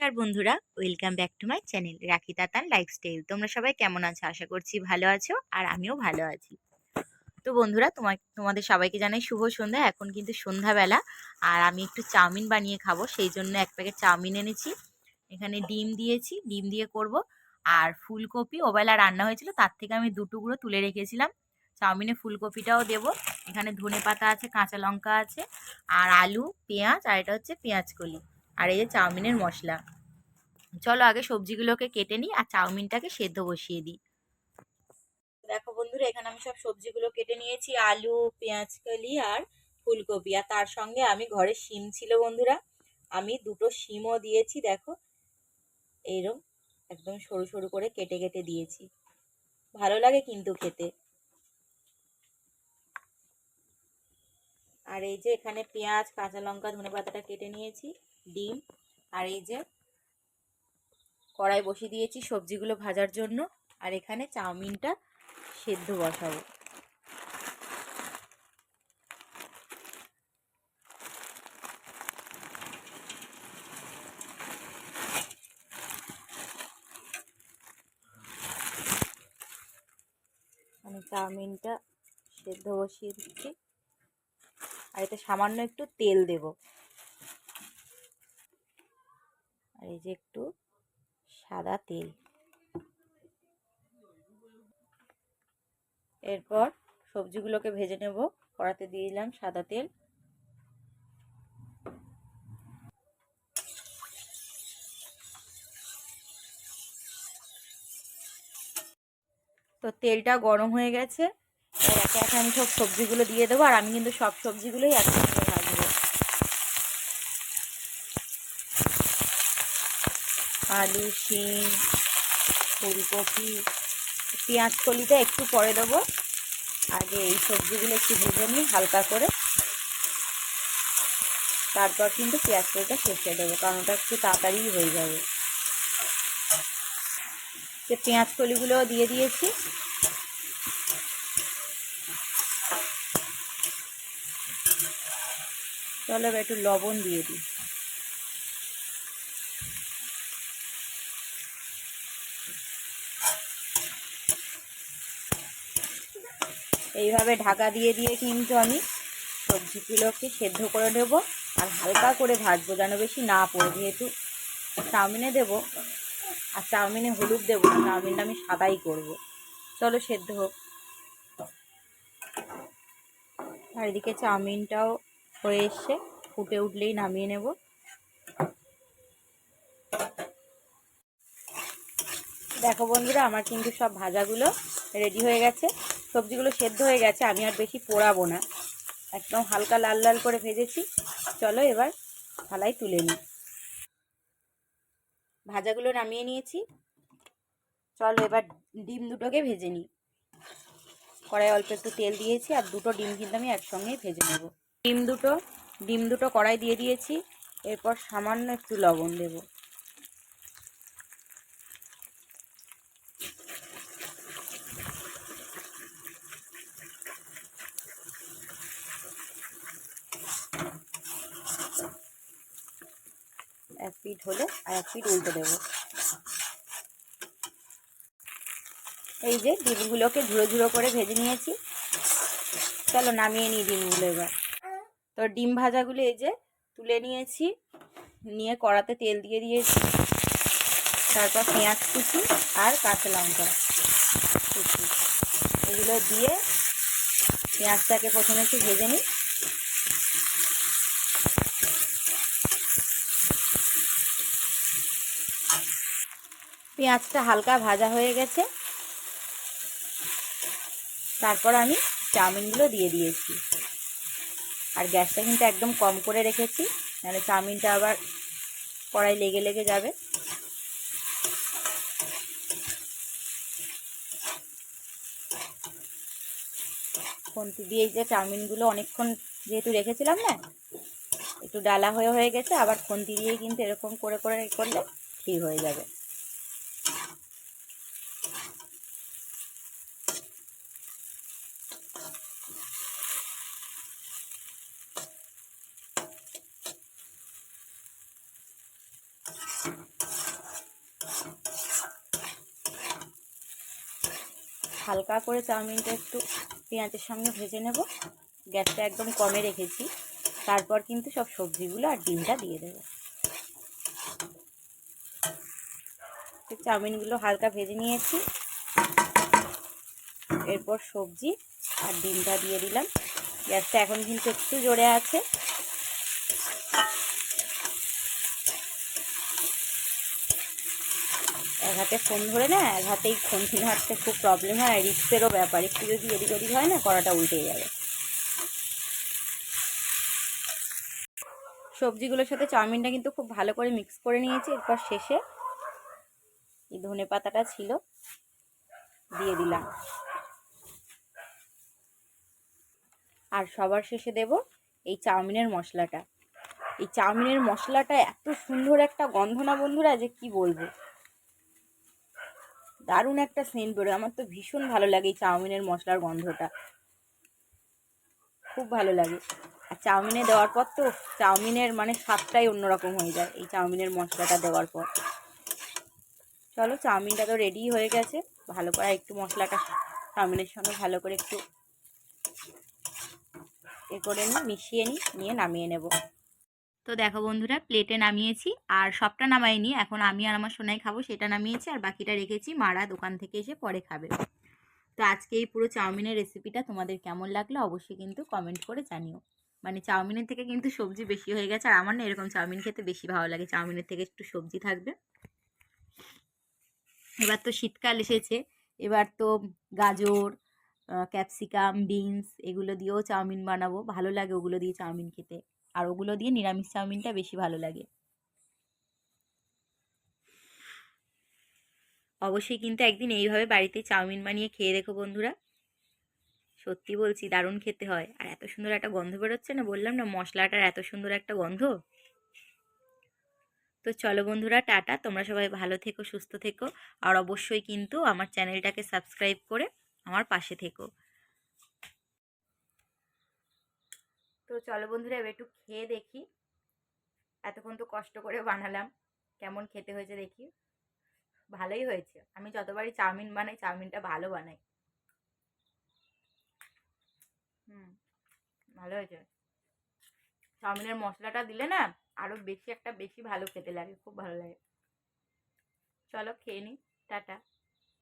নমস্কার বন্ধুরা, welcome back to my channel রাখি তাতান লাইফস্টাইল। তোমরা সবাই কেমন আছো? আশা করছি ভালো আছো, আর আমিও ভালো আছি। তো বন্ধুরা, তোমাদের সবাইকে জানাই শুভ সন্ধ্যা। এখন কিন্তু সন্ধ্যাবেলা, আর আমি একটু চাউমিন বানিয়ে খাবো, সেই জন্য এক প্যাকেট চাউমিন এনেছি। এখানে ডিম দিয়েছি, ডিম দিয়ে করব। আর ফুলকপি ওবেলা রান্না হয়েছিল, তার থেকে আমি দুটুকরো তুলে রেখেছিলাম। চাউমিনে ফুলকপিটাও দেবো। এখানে ধনে পাতা আছে, কাঁচা লঙ্কা আছে, আর আলু, পেঁয়াজ, আর এটা হচ্ছে পেঁয়াজ কলি। আর এই যে চাউমিনের মশলা। চলো আগে সবজিগুলোকে কেটে নিই আর চাউমিনটাকে সেদ্ধ বসিয়ে দিই। দেখো বন্ধুরা, এখানে আমি সব সবজিগুলো কেটে নিয়েছি, আলু, পেঁয়াজ কলি আর ফুলকপি। আর তার সঙ্গে আমি ঘরে শিম ছিল বন্ধুরা, আমি দুটো শিমও দিয়েছি। দেখো এইরকম একদম সরু সরু করে কেটে কেটে দিয়েছি। ভালো লাগে কিন্তু খেতে। আর এই যে এখানে পেঁয়াজ, কাঁচা লঙ্কা, ধনেপাতাটা কেটে নিয়েছি, ডিম, আর এই যে কড়াই বসিয়ে দিয়েছি সবজিগুলো ভাজার জন্য। আর এখানে চাউমিনটা সেদ্ধ বসাবো। আমি চাউমিনটা সেদ্ধ বসিয়ে দিচ্ছি, আর এতে সামান্য একটু তেল দেব। আর এই যে একটু সাদা তেল। এরপর সবজিগুলোকে ভেজে নেব। কড়াতে দিয়ে দিলাম সাদা তেল। তো তেলটা গরম হয়ে গেছে, এবার একে একে আমি সব সবজিগুলো দিয়ে দেবো। আর আমি কিন্তু সব সবজিগুলোই একসঙ্গে ভাজবো। আলু, শিম, ফুলকপি, পেঁয়াজ কলিটা একটু পরে দেবো। আগে এই সবজিগুলো একটু ভেজে নিই হালকা করে, তারপর কিন্তু পেঁয়াজ কলিটা শেষে দেবো, কারণ ওটা একটু তাড়াতাড়ি হয়ে যাবে। যে পেঁয়াজ কলিগুলো দিয়ে দিয়েছি। চলো এবার একটু লবণ দিয়ে দিই। এইভাবে ঢাকা দিয়ে দিয়ে কিন্তু আমি সবজিগুলোকে সেদ্ধ করে নেব। আর হালকা করে ভাজবো, যেন বেশি না পড়ে, যেহেতু চাউমিনে দেব। আর চাউমিনে হলুদ দেবো না, চাউমিনটা আমি সাদাই করব। চলো সেদ্ধ হোক। আর এদিকে চাউমিনটাও হয়ে এসছে, ফুটে উঠলেই নামিয়ে নেব। দেখো বন্ধুরা, আমার কিন্তু সব ভাজাগুলো রেডি হয়ে গেছে, সবজিগুলো সেদ্ধ হয়ে গেছে। আমি আর বেশি পোড়াবো না, একদম হালকা লাল লাল করে ভেজেছি। চলো এবার থালায় তুলে নিই। ভাজাগুলো নামিয়ে নিয়েছি। চলো এবার ডিম দুটোকে ভেজে নিই। কড়াই অল্প একটু তেল দিয়েছি, আর দুটো ডিম কিন্তু আমি একসঙ্গেই ভেজে নেব। ডিম দুটো কড়াই দিয়ে দিয়েছি। এরপর সামান্য একটু লবণ দেব। এক পিঠ হলে আর এক পিঠ উল্টে দেব। এই যে ডিমগুলোকে ঝুড়ো ঝুড়ো করে ভেজে নিয়েছি। চলো নামিয়ে নিই ডিমগুলো এবার। তো ডিম ভাজাগুলো এই যে তুলে নিয়েছি, নিয়ে কড়াতে তেল দিয়ে দিয়েছি। তারপর পেঁয়াজ কুচি আর কাঁচা লঙ্কা কুচি এগুলো দিয়ে পেঁয়াজটাকে প্রথমে একটু ভেজে নিই। পেঁয়াজটা হালকা ভাজা হয়ে গেছে, তারপর আমি চাউমিনগুলো দিয়ে দিয়েছি। আর গ্যাসটা কিন্তু একদম কম করে রেখেছি, নাহলে চাউমিনটা আবার কড়াই লেগে লেগে যাবে। খুন্তি দিয়ে যে চাউমিনগুলো অনেকক্ষণ যেহেতু রেখেছিলাম না, একটু ডালা হয়ে হয়ে গেছে। আবার খুন্তি দিয়ে কিন্তু এরকম করে করে করলে ঠিক হয়ে যাবে। হালকা করে চাউমিনটা একটু পেঁয়াজের সঙ্গে ভেজে নেব। গ্যাসটা একদম কমে রেখেছি। তারপর কিন্তু সব সবজিগুলো আর ডিমটা দিয়ে দেবো। চাউমিনগুলো হালকা ভেজে নিয়েছি, এরপর সবজি আর ডিমটা দিয়ে দিলাম। গ্যাসটা এখন কিন্তু একটু জোরে আছে। এক হাতে ফোন ধরে না, এক হাতেই খুন্তি হাঁটতে খুব প্রবলেম হয়, রিস্কেরও ব্যাপার। একটু যদি এদিক ওদিক হয় না, কড়াটা উল্টে যাবে। সবজিগুলোর সাথে চাউমিনটা কিন্তু খুব ভালো করে মিক্স করে নিয়েছি। এরপর শেষে এই ধনে পাতাটা ছিল, দিয়ে দিলাম। আর সবার শেষে দেব এই চাউমিনের মশলাটা। এই চাউমিনের মশলাটা এত সুন্দর একটা গন্ধ না বন্ধুরা, যে কি বলবো, দারুণ একটা সেন্ট বেরোয়। আমার তো ভীষণ ভালো লাগে এই চাউমিনের মশলার গন্ধটা, খুব ভালো লাগে। আর চাউমিনে দেওয়ার পর তো চাউমিনের মানে স্বাদটাই অন্যরকম হয়ে যায় এই চাউমিনের মশলাটা দেওয়ার পর। চলো, চাউমিনটা তো রেডি হয়ে গেছে। ভালো করে একটু মশলাটা চাউমিনের সঙ্গে ভালো করে একটু করে নিই, মিশিয়ে নিয়ে নামিয়ে নেব। তো দেখো বন্ধুরা, প্লেটে নামিয়েছি, আর সবটা নামাইনি। এখন আমি আর আমার সোনাই খাবো, সেটা নামিয়েছি, আর বাকিটা রেখেছি, মারা দোকান থেকে এসে পরে খাবে। তো আজকে এই পুরো চাউমিনের রেসিপিটা তোমাদের কেমন লাগলো অবশ্যই কিন্তু কমেন্ট করে জানিও। মানে চাউমিনের থেকে কিন্তু সবজি বেশি হয়ে গেছে, আর আমার না এরকম চাউমিন খেতে বেশি ভালো লাগে, চাউমিনের থেকে একটু সবজি থাকবে। এবার তো শীতকাল এসেছে, এবার তো গাজর, ক্যাপসিকাম, বিনস এগুলো দিয়েও চাউমিন বানাবো। ভালো লাগে ওগুলো দিয়ে চাউমিন খেতে, আর ওগুলো দিয়ে নিরামিষ চাউমিনটা বেশি ভালো লাগে। অবশ্যই কিন্তু একদিন এইভাবে বাড়িতে চাউমিন বানিয়ে খেয়ে দেখো বন্ধুরা, সত্যি বলছি দারুণ খেতে হয়। আর এত সুন্দর একটা গন্ধ বেরোচ্ছে না, বললাম না মশলাটার এত সুন্দর একটা গন্ধ। তো চলো বন্ধুরা, টাটা। তোমরা সবাই ভালো থেকো, সুস্থ থেকো, আর অবশ্যই কিন্তু আমার চ্যানেলটাকে সাবস্ক্রাইব করে আমার পাশে থেকো। তো চলো বন্ধুরা, এবার একটু খেয়ে দেখি। এতক্ষণ তো কষ্ট করে বানালাম, কেমন খেতে হয়েছে দেখি। ভালোই হয়েছে। আমি যতবারই চাউমিন বানাই, চাউমিনটা ভালো বানাই। ভালো হয়েছে। চাউমিনের মশলাটা দিলে না আরো বেশি ভালো খেতে লাগে, খুব ভালো লাগে। চলো খেয়ে নিই, টাটা।